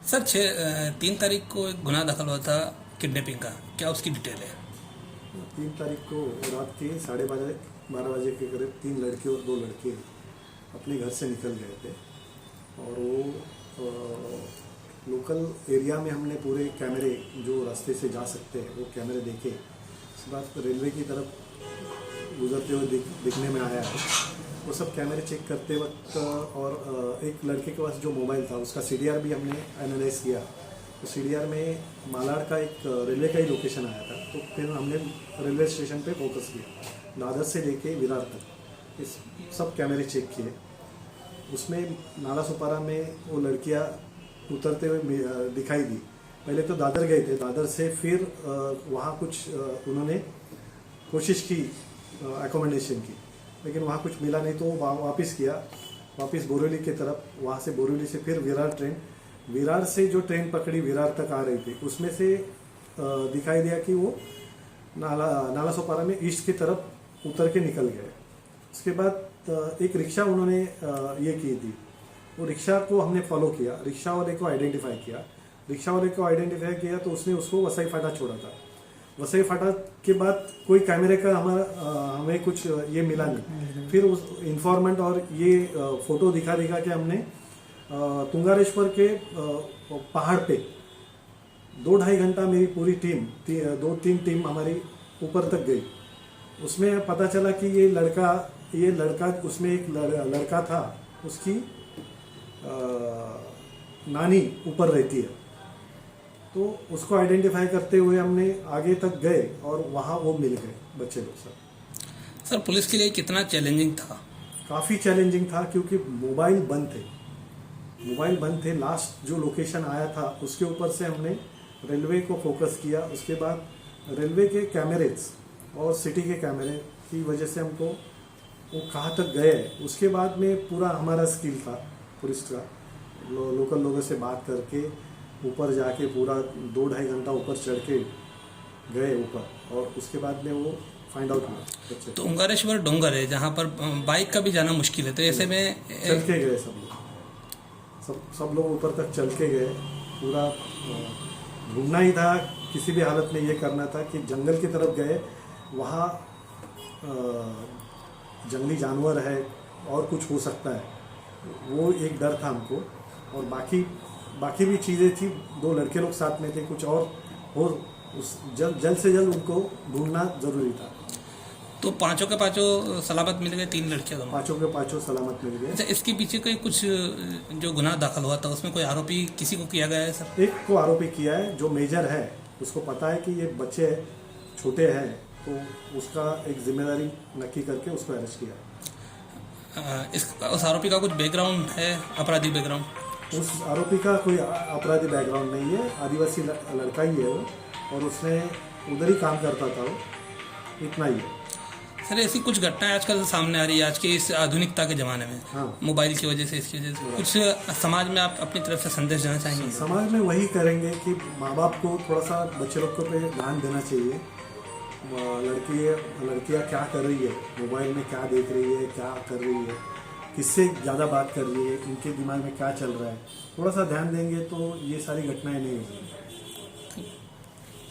Sir 3 तारीख को एक गुनाह दाखिल हुआ था किडनैपिंग का, क्या उसकी डिटेल है? 3 तारीख को रात के 12:30 के करीब 3 लड़के और 2 लड़के अपने घर से निकल गए थे और वो लोकल एरिया में हमने पूरे कैमरे जो रास्ते से जा सकते हैं वो कैमरे देखे। उसके बाद रेलवे की तरफ गुजरते हुए दिखने में आया है। वो सब कैमरे चेक करते वक्त और एक लड़के के पास जो मोबाइल था उसका सीडीआर भी हमने एनालाइज किया। तो सीडीआर में मालाड का एक रेलवे का ही लोकेशन आया था। तो फिर हमने रेलवे स्टेशन पे फोकस किया, दादर से लेके विरार तक इस सब कैमरे चेक किए। उसमें नाला सुपारा में वो लड़कियां उतरते हुए दिखाई दी। पहले तो दादर गए थे, दादर से फिर वहाँ कुछ उन्होंने कोशिश की एकोमोडेशन की, लेकिन वहाँ कुछ मिला नहीं तो वापस किया, वापस बोरीवली की तरफ। वहाँ से बोरीवली से फिर विरार ट्रेन, विरार से जो ट्रेन पकड़ी विरार तक आ रही थी उसमें से दिखाई दिया कि वो नाला सोपारा में ईस्ट की तरफ उतर के निकल गए। उसके बाद एक रिक्शा उन्होंने ये की थी, वो रिक्शा को हमने फॉलो किया, रिक्शा वाले को आइडेंटिफाई किया। रिक्शा वाले को आइडेंटिफाई किया तो उसने उसको वसई फाटा छोड़ा था। वसई फाटा के बाद कोई कैमरे का हमें कुछ ये मिला नहीं। फिर उस इन्फॉर्मेंट और ये फोटो दिखा के हमने तुंगारेश्वर के पहाड़ पे 2-2.5 घंटा मेरी पूरी टीम 2-3 टीम हमारी ऊपर तक गई। उसमें पता चला कि ये लड़का उसमें एक लड़का था, उसकी नानी ऊपर रहती है। तो उसको आइडेंटिफाई करते हुए हमने आगे तक गए और वहाँ वो मिल गए बच्चे लोग सब। सर पुलिस के लिए कितना चैलेंजिंग था? काफ़ी चैलेंजिंग था क्योंकि मोबाइल बंद थे। लास्ट जो लोकेशन आया था उसके ऊपर से हमने रेलवे को फोकस किया। उसके बाद रेलवे के कैमरेज और सिटी के कैमरे की वजह से हमको वो कहाँ तक गए, उसके बाद में पूरा हमारा स्किल था पुलिस का, लोकल लोगों से बात करके ऊपर जाके पूरा 2-2.5 घंटा ऊपर चढ़ के गए ऊपर और उसके बाद में वो फाइंड आउट हुआ। तो तुंगारेश्वर डोंगर है जहाँ पर बाइक का भी जाना मुश्किल है, तो ऐसे में चल के गए सब लोग ऊपर तक चल के गए। पूरा घूमना ही था, किसी भी हालत में ये करना था कि जंगल की तरफ गए, वहाँ जंगली जानवर है और कुछ हो सकता है, वो एक डर था हमको। और बाकी भी चीज़ें थी, 2 लड़के लोग साथ में थे, कुछ और जल्द से जल्द उनको ढूंढना जरूरी था। तो पांचों के पांचों सलामत मिल गए, 3 लड़कियां दोनों? पांचों के पांचों सलामत मिल गए। अच्छा, इसके पीछे कोई कुछ जो गुनाह दाखिल हुआ था उसमें कोई आरोपी किसी को किया गया है सर? एक को आरोपी किया है जो मेजर है, उसको पता है कि ये बच्चे छोटे हैं तो उसका एक जिम्मेदारी नक्की करके उसको अरेस्ट किया। उस आरोपी का कुछ बैकग्राउंड है, आपराधिक बैकग्राउंड? उस आरोपी का कोई अपराधी बैकग्राउंड नहीं है, आदिवासी लड़का ही है वो, और उसने उधर ही काम करता था, वो इतना ही है। सर ऐसी कुछ घटनाएं आजकल सामने आ रही है आज के इस आधुनिकता के ज़माने में। हाँ। मोबाइल की वजह से, इसकी वजह से कुछ समाज में आप अपनी तरफ से संदेश देना चाहेंगे? समाज में वही करेंगे कि माँ बाप को थोड़ा सा बच्चे लोग को पे ध्यान देना चाहिए। लड़कियाँ क्या कर रही है, मोबाइल में क्या देख रही है, क्या कर रही है, किससे ज़्यादा बात कर रही है, इनके दिमाग में क्या चल रहा है, थोड़ा सा ध्यान देंगे तो ये सारी घटनाएं नहीं होंगी।